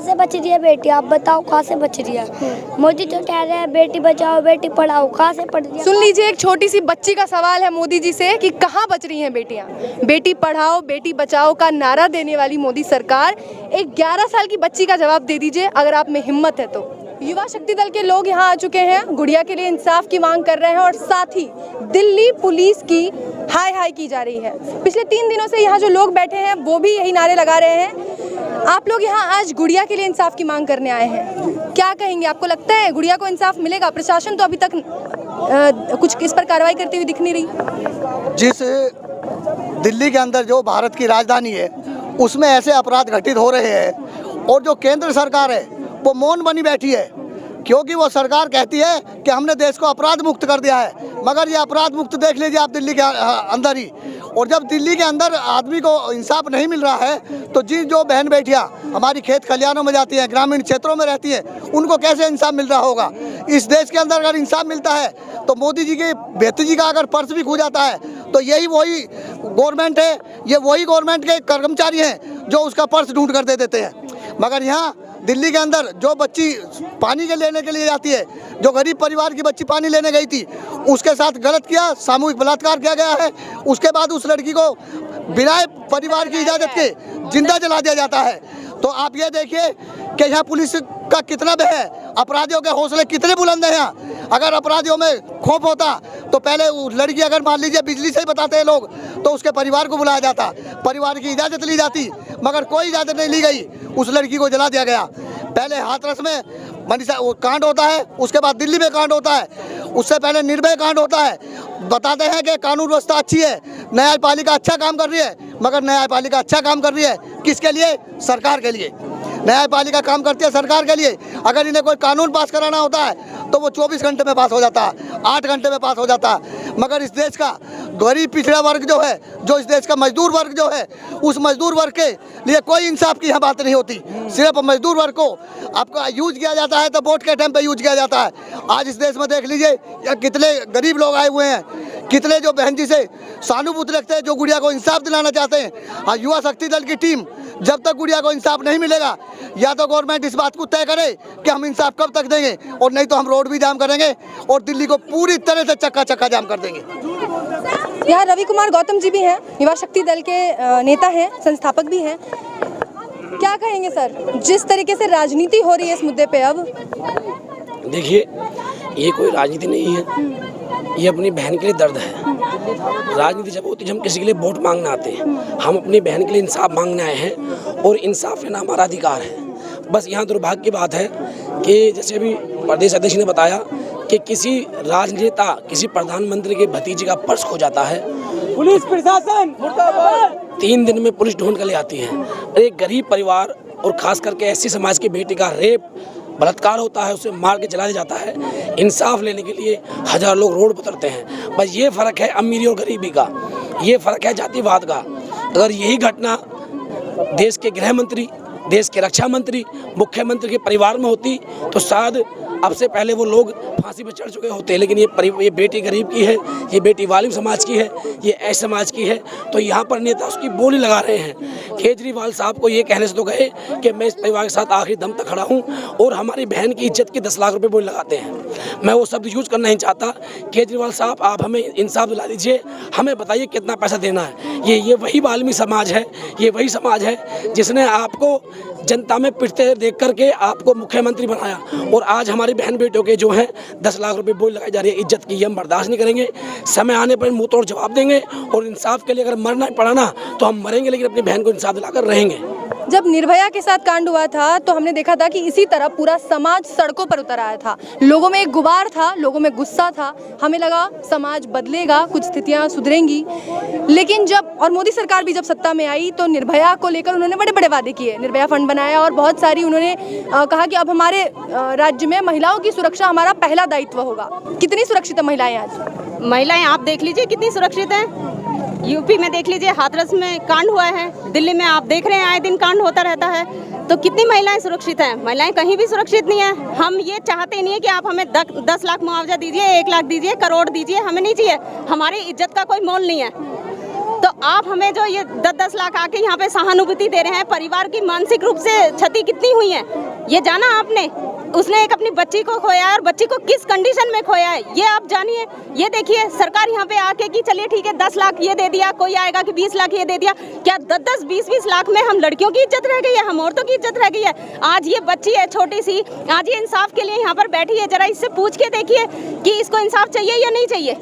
कहाँ से बच रही है बेटी? आप बताओ कहाँ से बच रही है? मोदी तो कह रहे हैं बेटी बचाओ बेटी पढ़ाओ, कहाँ से पढ़ रही है? सुन लीजिए, एक छोटी सी बच्ची का सवाल है मोदी जी से कि कहाँ बच रही हैं बेटियां। बेटी पढ़ाओ बेटी बचाओ का नारा देने वाली मोदी सरकार, एक 11 साल की बच्ची का जवाब दे दीजिए अगर आप में हिम्मत है तो। युवा शक्ति दल के लोग यहाँ आ चुके हैं, गुड़िया के लिए इंसाफ की मांग कर रहे हैं और साथ ही दिल्ली पुलिस की हाय हाय की जा रही है। पिछले 3 दिनों से यहाँ जो लोग बैठे हैं वो भी यही नारे लगा रहे हैं। आप लोग यहाँ आज गुड़िया के लिए इंसाफ की मांग करने आए हैं, क्या कहेंगे? आपको लगता है गुड़िया को इंसाफ मिलेगा? प्रशासन तो अभी तक कुछ इस पर कार्रवाई करती हुई दिख नहीं रही। जिस दिल्ली के अंदर जो भारत की राजधानी है उसमें ऐसे अपराध घटित हो रहे हैं और जो केंद्र सरकार है वो मौन बनी बैठी है, क्योंकि वो सरकार कहती है कि हमने देश को अपराध मुक्त कर दिया है, मगर ये अपराध मुक्त देख लीजिए आप दिल्ली के अंदर ही। और जब दिल्ली के अंदर आदमी को इंसाफ नहीं मिल रहा है तो जो बहन बेटियां हमारी खेत खलिहानों में जाती हैं, ग्रामीण क्षेत्रों में रहती हैं, उनको कैसे इंसाफ मिल रहा होगा? इस देश के अंदर अगर इंसाफ मिलता है तो मोदी जी के बेटी जी का अगर पर्स भी खो जाता है तो यही वही गवर्नमेंट है, ये वही गवर्नमेंट के कर्मचारी हैं जो उसका पर्स ढूंढ कर दे देते हैं। मगर यहाँ दिल्ली के अंदर जो बच्ची पानी के लेने के लिए जाती है, जो गरीब परिवार की बच्ची पानी लेने गई थी, उसके साथ गलत किया, सामूहिक बलात्कार किया गया है। उसके बाद उस लड़की को बिना परिवार की इजाज़त के जिंदा जला दिया जाता है। तो आप ये देखिए कि यहाँ पुलिस का कितना भय है, अपराधियों के हौसले कितने बुलंद हैं यहाँ। अगर अपराधियों में खौफ होता तो पहले लड़की अगर मान लीजिए बिजली से ही बताते हैं लोग तो उसके परिवार को बुलाया जाता, परिवार की इजाज़त ली जाती, मगर कोई इजाज़त नहीं ली गई, उस लड़की को जला दिया गया। पहले हाथरस में मनीषा कांड होता है, उसके बाद दिल्ली में कांड होता है, उससे पहले निर्भया कांड होता है। बताते हैं कि कानून व्यवस्था अच्छी है, न्यायपालिका अच्छा काम कर रही है, मगर न्यायपालिका अच्छा काम कर रही है किसके लिए? सरकार के लिए। न्यायपालिका काम करती है सरकार के लिए। अगर इन्हें कोई कानून पास कराना होता है तो वो 24 घंटे में पास हो जाता है, 8 घंटे में पास हो जाता है। मगर इस देश का गरीब पिछड़ा वर्ग जो है, जो इस देश का मजदूर वर्ग जो है, उस मजदूर वर्ग के लिए कोई इंसाफ की यहाँ बात नहीं होती। सिर्फ मजदूर वर्ग को आपका यूज किया जाता है तो वोट के टाइम पे यूज किया जाता है। आज इस देश में देख लीजिए कितने गरीब लोग आए हुए हैं, कितने जो बहन जी से सहानुभूति रखते हैं, जो गुड़िया को इंसाफ दिलाना चाहते हैं। हाँ, युवा शक्ति दल की टीम जब तक गुड़िया को इंसाफ नहीं मिलेगा, या तो गवर्नमेंट इस बात को तय करे कि हम इंसाफ कब तक देंगे, और नहीं तो हम रोड भी जाम करेंगे और दिल्ली को पूरी तरह से चक्का जाम कर देंगे। यहाँ रवि कुमार गौतम जी भी हैं, युवा शक्ति दल के नेता हैं, संस्थापक भी हैं। क्या कहेंगे सर, जिस तरीके से राजनीति हो रही है इस मुद्दे पे? अब देखिए, ये कोई राजनीति नहीं है, ये अपनी बहन के लिए दर्द है। राजनीति जब होती है, हम किसी के लिए वोट मांगने आते हैं, हम अपनी बहन के लिए इंसाफ मांगने आए हैं और इंसाफ लेना हमारा अधिकार है। बस यहाँ दुर्भाग्य की बात है कि जैसे अभी प्रदेश अध्यक्ष ने बताया कि किसी राजनेता, किसी प्रधानमंत्री के भतीजे का पर्स खो जाता है, पुलिस प्रशासन 3 दिन में पुलिस ढूंढ कर ले आती है। एक गरीब परिवार और खास करके ऐसी समाज की बेटी का रेप बलात्कार होता है, उसे मार के जला दिया जाता है। इंसाफ लेने के लिए हज़ार लोग रोड पर उतरते हैं। बस ये फ़र्क है अमीरी और गरीबी का, ये फ़र्क है जातिवाद का। अगर यही घटना देश के गृह मंत्री, देश के रक्षा मंत्री, मुख्यमंत्री के परिवार में होती तो शायद अब से पहले वो लोग फांसी पर चढ़ चुके होते। लेकिन ये बेटी गरीब की है, ये बेटी वालिम समाज की है, ये ऐश समाज की है, तो यहाँ पर नेता उसकी बोली लगा रहे हैं। केजरीवाल साहब को ये कहने से तो गए कि मैं इस परिवार के साथ आखिरी दम तक खड़ा हूँ, और हमारी बहन की इज्जत की 10 लाख रुपए बोली लगाते हैं। मैं वो शब्द यूज करना नहीं चाहता। केजरीवाल साहब, आप हमें इंसाफ दिला दीजिए, हमें बताइए कितना पैसा देना है। ये वही वाल्मीकि समाज है, ये वही समाज है जिसने आपको जनता में पिटते देख करके आपको मुख्यमंत्री बनाया, और आज हमारी बहन बेटियों के जो हैं 10 लाख रुपए बोल लगाई जा रही है इज्जत की। ये हम बर्दाश्त नहीं करेंगे। समय आने पर मुंह तोड़ जवाब देंगे, और इंसाफ के लिए अगर मरना पड़ा ना तो हम मरेंगे, लेकिन अपनी बहन को इंसाफ दिलाकर रहेंगे। जब निर्भया के साथ कांड हुआ था तो हमने देखा था कि इसी तरह पूरा समाज सड़कों पर उतर आया था। लोगों में एक गुबार था, लोगों में गुस्सा था, हमें लगा समाज बदलेगा, कुछ स्थितियां सुधरेंगी। लेकिन जब और मोदी सरकार भी जब सत्ता में आई तो निर्भया को लेकर उन्होंने बड़े बड़े वादे किए, निर्भया फंड बनाया और बहुत सारी उन्होंने कहा कि अब हमारे राज्य में महिलाओं की सुरक्षा हमारा पहला दायित्व होगा। कितनी सुरक्षित है महिलाएं आज? महिलाएं आप देख लीजिए कितनी सुरक्षित हैं। यूपी में देख लीजिए, हाथरस में कांड हुआ है, दिल्ली में आप देख रहे हैं आए दिन कांड होता रहता है। तो कितनी महिलाएं सुरक्षित हैं? महिलाएं कहीं भी सुरक्षित नहीं है। हम ये चाहते नहीं है कि आप हमें 10 लाख मुआवजा दीजिए, 1 लाख दीजिए, करोड़ दीजिए, हमें नहीं चाहिए। हमारी इज्जत का कोई मोल नहीं है। तो आप हमें जो ये 10-10 लाख आके यहाँ पे सहानुभूति दे रहे हैं, परिवार की मानसिक रूप से क्षति कितनी हुई है ये जाना आपने? उसने एक अपनी बच्ची को खोया है और बच्ची को किस कंडीशन में खोया है ये आप जानिए। ये देखिए सरकार यहाँ पे आके कि चलिए ठीक है 10 लाख ये दे दिया, कोई आएगा कि 20 लाख ये दे दिया। क्या 10-10, 20-20 लाख में हम लड़कियों की इज्जत रह गई है, हम औरतों की इज्जत रह गई है? आज ये बच्ची है छोटी सी, आज ये इंसाफ के लिए यहाँ पर बैठी है, जरा इससे पूछ के देखिए कि इसको इंसाफ चाहिए या नहीं चाहिए।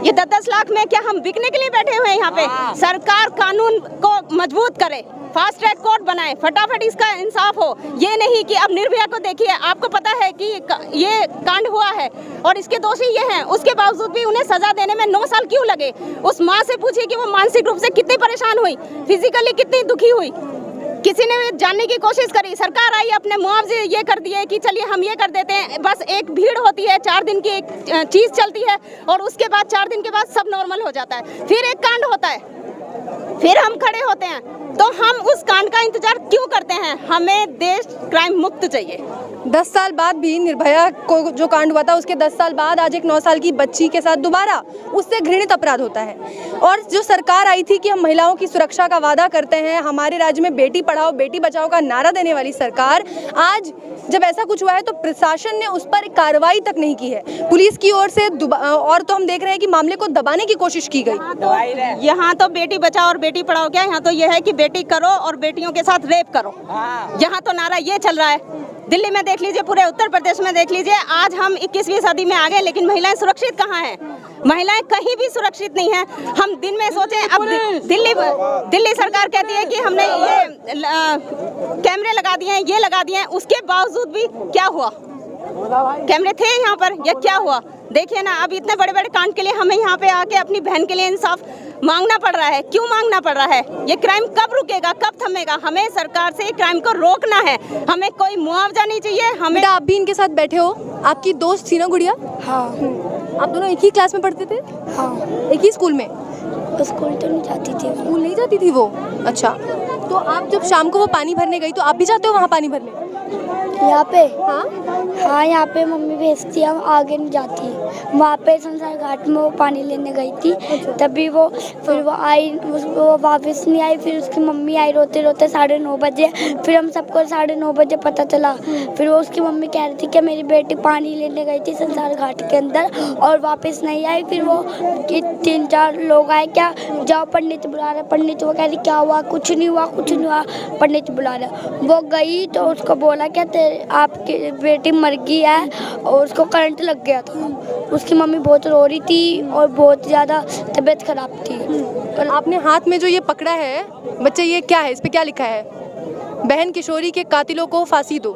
ये 10-10 लाख में क्या हम बिकने के लिए बैठे हुए हैं यहाँ पे? सरकार कानून को मजबूत करे, फास्ट ट्रैक कोर्ट बनाए, फटाफट इसका इंसाफ हो। ये नहीं कि अब निर्भया को देखिए, आपको पता है कि ये कांड हुआ है और इसके दोषी ये हैं, उसके बावजूद भी उन्हें सजा देने में 9 साल क्यों लगे? उस माँ से पूछिए कि वो मानसिक रूप से कितनी परेशान हुई, फिजिकली कितनी दुखी हुई। किसी ने जानने की कोशिश करी, सरकार आई अपने मुआवजे ये कर दिए कि चलिए हम ये कर देते हैं। बस एक भीड़ होती है, 4 दिन की एक चीज़ चलती है और उसके बाद 4 दिन के बाद सब नॉर्मल हो जाता है। फिर एक कांड होता है, फिर हम खड़े होते हैं। तो हम उस कांड का इंतजार क्यों करते हैं? हमें देश क्राइम मुक्त चाहिए। 10 साल बाद भी निर्भया को जो कांड हुआ था उसके 10 साल बाद आज एक 9 साल की बच्ची के साथ दोबारा उससे घृणित अपराध होता है। और जो सरकार आई थी कि हम महिलाओं की सुरक्षा का वादा करते हैं, हमारे राज्य में बेटी पढ़ाओ बेटी बचाओ का नारा देने वाली सरकार, आज जब ऐसा कुछ हुआ है तो प्रशासन ने उस पर कार्रवाई तक नहीं की है। पुलिस की ओर से और तो हम देख रहे हैं कि मामले को दबाने की कोशिश की गई। यहाँ तो बेटी बचाओ और बेटी पढ़ाओ क्या, यहाँ तो यह है कि बेटी करो और बेटियों के साथ रेप करो। यहाँ तो नारा ये चल रहा है। दिल्ली में देख लीजिए, पूरे उत्तर प्रदेश में देख लीजिए, आज हम 21वीं सदी में आ गए, लेकिन महिलाएं सुरक्षित कहाँ हैं? महिलाएं कहीं भी सुरक्षित नहीं हैं। हम दिन में सोचें, अब दिल्ली सरकार कहती है कि हमने ये कैमरे लगा दिए हैं, ये लगा दिए हैं, उसके बावजूद भी क्या हुआ? कैमरे थे यहाँ पर या क्या हुआ? देखिए ना, अब इतने बड़े बड़े कांड के लिए हमें यहाँ पे आके अपनी बहन के लिए इंसाफ मांगना पड़ रहा है। क्यों मांगना पड़ रहा है? ये क्राइम कब रुकेगा, कब थमेगा? हमें सरकार से क्राइम को रोकना है। हमें कोई मुआवजा नहीं चाहिए। हमें आप भी इनके साथ बैठे हो, आपकी दोस्त थी ना गुड़िया? हाँ। आप दोनों एक ही क्लास में पढ़ते थे? हाँ। एक ही स्कूल में? स्कूल तो नहीं जाती थी। स्कूल नहीं जाती थी वो? अच्छा, तो आप जब शाम को वो पानी भरने गई तो आप भी जाते हो वहाँ पानी भरने? यहाँ पे? हाँ हाँ, यहाँ पे मम्मी भेजती है, हम आगे नहीं जाती। वहाँ पे संसार घाट में वो पानी लेने गई थी, तभी वो फिर वो आई, वो वापस नहीं आई। फिर उसकी मम्मी आई रोते रोते 9:30 बजे। फिर हम सबको 9:30 बजे पता चला। फिर वो उसकी मम्मी कह रही थी कि मेरी बेटी पानी लेने गई थी संसार घाट के अंदर और वापस नहीं आई। फिर वो 3-4 लोग आए, क्या जाओ पंडित बुला रहे। पंडित वो कह रही क्या हुआ? कुछ नहीं हुआ, कुछ नहीं हुआ, पंडित बुला रहे। वो गई तो उसको बोला क्या आपकी बेटी मर गई है और उसको करंट लग गया था। उसकी मम्मी बहुत रो रही थी और बहुत ज़्यादा तबीयत खराब थी। और आपने हाथ में जो ये पकड़ा है बच्चे, ये क्या है? इस पे क्या लिखा है? बहन किशोरी के कातिलों को फांसी दो।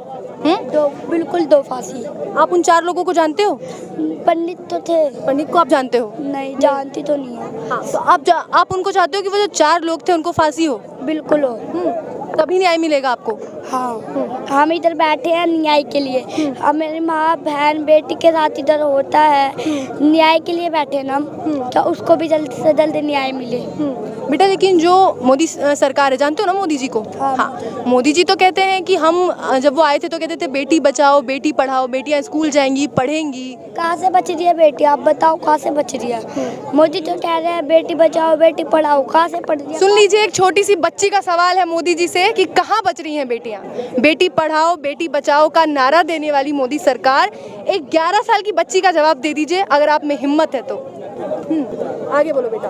तो बिल्कुल दो फांसी। आप उन 4 लोगों को जानते हो? पंडित तो थे। पंडित को आप जानते हो? नहीं, जानती तो नहीं है। हाँ, तो आप उनको चाहते हो कि वो जो 4 लोग थे उनको फांसी हो? बिल्कुल हो। तभी न्याय मिलेगा आपको? हाँ, हम इधर बैठे हैं न्याय के लिए। अब मेरी माँ बहन बेटी के साथ इधर होता है, न्याय के लिए बैठे ना हम, क्या उसको भी जल्द से जल्द न्याय मिले। बेटा, लेकिन जो मोदी सरकार है, जानते हो ना मोदी जी को? हाँ, मोदी जी तो कहते हैं कि हम जब वो आए थे तो कहते थे बेटी बचाओ बेटी पढ़ाओ, बेटियां स्कूल जाएंगी पढ़ेंगी। कहाँ से बच रही है बेटी? आप बताओ कहाँ से बच रही है? मोदी तो कह रहे हैं बेटी बचाओ बेटी पढ़ाओ, कहाँ से पढ़ रही है? सुन लीजिए, एक छोटी सी बच्ची का सवाल है मोदी जी से कि कहाँ बच रही हैं बेटियां? बेटी पढ़ाओ बेटी बचाओ का नारा देने वाली मोदी सरकार, एक 11 साल की बच्ची का जवाब दे दीजिए अगर आप में हिम्मत है तो। आगे बोलो बेटा।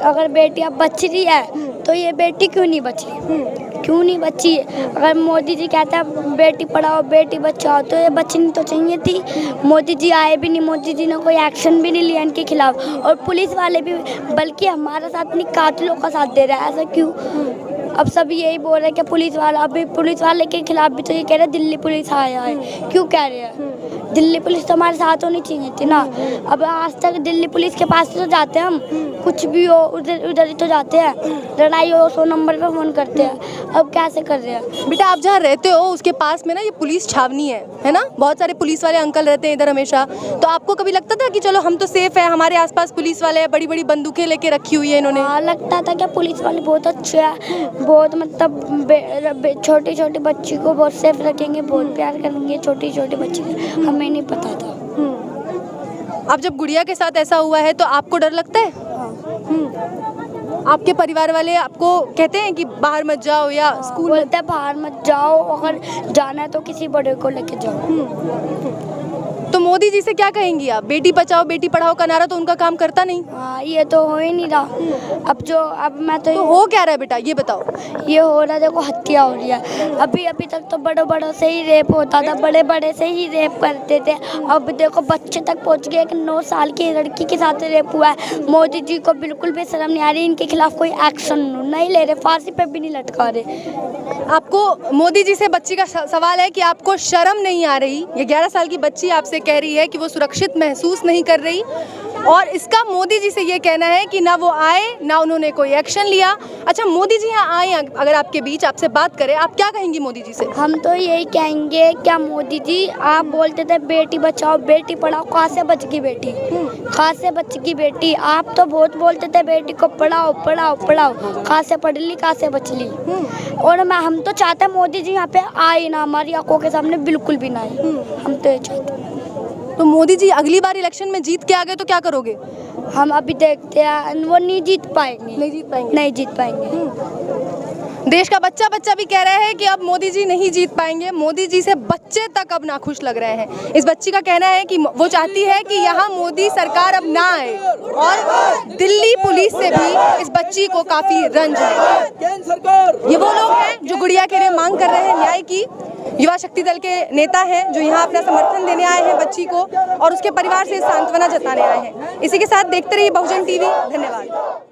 अगर बेटी अब बच रही है तो ये बेटी क्यों नहीं बची? क्यों नहीं बची? अगर मोदी जी कहते हैं बेटी पढ़ाओ बेटी बचाओ तो ये बचनी तो चाहिए थी। मोदी जी आए भी नहीं, मोदी जी ने कोई एक्शन भी नहीं लिया इनके खिलाफ। और पुलिस वाले भी बल्कि हमारा साथ नहीं कातिलों का साथ दे रहा है। ऐसा क्यों? अब सब यही बोल रहे हैं कि पुलिस वाला, अभी पुलिस वाले के खिलाफ भी तो ये कह रहे हैं दिल्ली पुलिस आया है। क्यों कह रहे हैं? दिल्ली पुलिस तो हमारे साथ होनी चाहिए थी ना। अब आज तक दिल्ली पुलिस के पास तो जाते हैं हम, कुछ भी हो उधर ही तो जाते हैं, लड़ाई हो 100 नंबर पे फ़ोन करते हैं। अब कैसे कर रहे हैं? बेटा, आप जहाँ रहते हो उसके पास में ना ये पुलिस छावनी है ना? बहुत सारे पुलिस वाले अंकल रहते हैं इधर हमेशा। तो आपको कभी लगता था कि चलो हम तो सेफ है, हमारे आसपास पुलिस वाले हैं, बड़ी बड़ी बंदूकें लेके रखी हुई है इन्होंने? हाँ, लगता था कि पुलिस वाले बहुत अच्छे हैं, बहुत मतलब छोटी छोटी बच्ची को बहुत सेफ रखेंगे, बहुत प्यार करेंगे छोटी छोटी बच्ची को। हमें नहीं पता था। अब जब गुड़िया के साथ ऐसा हुआ है तो आपको डर लगता है? हाँ। आपके परिवार वाले आपको कहते हैं कि बाहर मत जाओ या स्कूल मत? बोलते हैं बाहर मत जाओ, अगर जाना है तो किसी बड़े को लेके जाओ। तो मोदी जी से क्या कहेंगी आप? बेटी बचाओ बेटी पढ़ाओ का नारा तो उनका काम करता नहीं। हाँ, ये तो हो ही नहीं रहा। अब मैं तो हो क्या रहा है बेटा, ये बताओ। ये हो रहा है, देखो हत्या हो रही है। अभी तक तो बड़ों से ही रेप होता था, बड़े से ही रेप करते थे। अब देखो बच्चे तक पहुंच गए। एक 9 साल की लड़की के साथ रेप हुआ है। मोदी जी को बिल्कुल भी शर्म नहीं आ रही, इनके खिलाफ कोई एक्शन नहीं ले रहे, फांसी पे भी नहीं लटका रहे। आपको मोदी जी से बच्ची का सवाल है कि आपको शर्म नहीं आ रही? ये 11 साल की बच्ची आपसे कह रही है कि वो सुरक्षित महसूस नहीं कर रही, और इसका मोदी जी से ये कहना है कि ना वो आए ना उन्होंने कोई एक्शन लिया। अच्छा, मोदी जी यहाँ आए, अगर आपके बीच आपसे बात करें, आप क्या कहेंगी मोदी जी से? हम तो यही कहेंगे, क्या मोदी जी आप बोलते थे बेटी बचाओ बेटी पढ़ाओ, कहाँ से बच गई बेटी? कहाँ से बच गई बेटी? आप तो बहुत बोलते थे बेटी को पढ़ाओ पढ़ाओ पढ़ाओ, कहाँ से पढ़ ली, कहाँ से बच ली? और हम तो चाहते हैं मोदी जी यहाँ पे आए ना, हमारी आंखों के सामने बिल्कुल भी ना आए। हम तो ये चाहते हैं। तो मोदी जी अगली बार इलेक्शन में जीत के आ गए तो क्या करोगे? हम अभी देखते हैं, वो नहीं जीत पाएंगे। नहीं जीत पाएंगे। देश का बच्चा भी कह रहा है कि अब मोदी जी नहीं जीत पाएंगे। मोदी जी से बच्चे तक अब नाखुश लग रहे हैं। इस बच्ची का कहना है कि वो चाहती है कि यहाँ मोदी सरकार अब ना आए, और दिल्ली पुलिस से भी इस बच्ची को काफी रंज है। ये वो लोग हैं जो गुड़िया के लिए मांग कर रहे हैं न्याय की। युवा शक्ति दल के नेता हैं जो यहाँ अपना समर्थन देने आए हैं बच्ची को, और उसके परिवार से सांत्वना जताने आए हैं। इसी के साथ देखते रहिए बहुजन टीवी। धन्यवाद।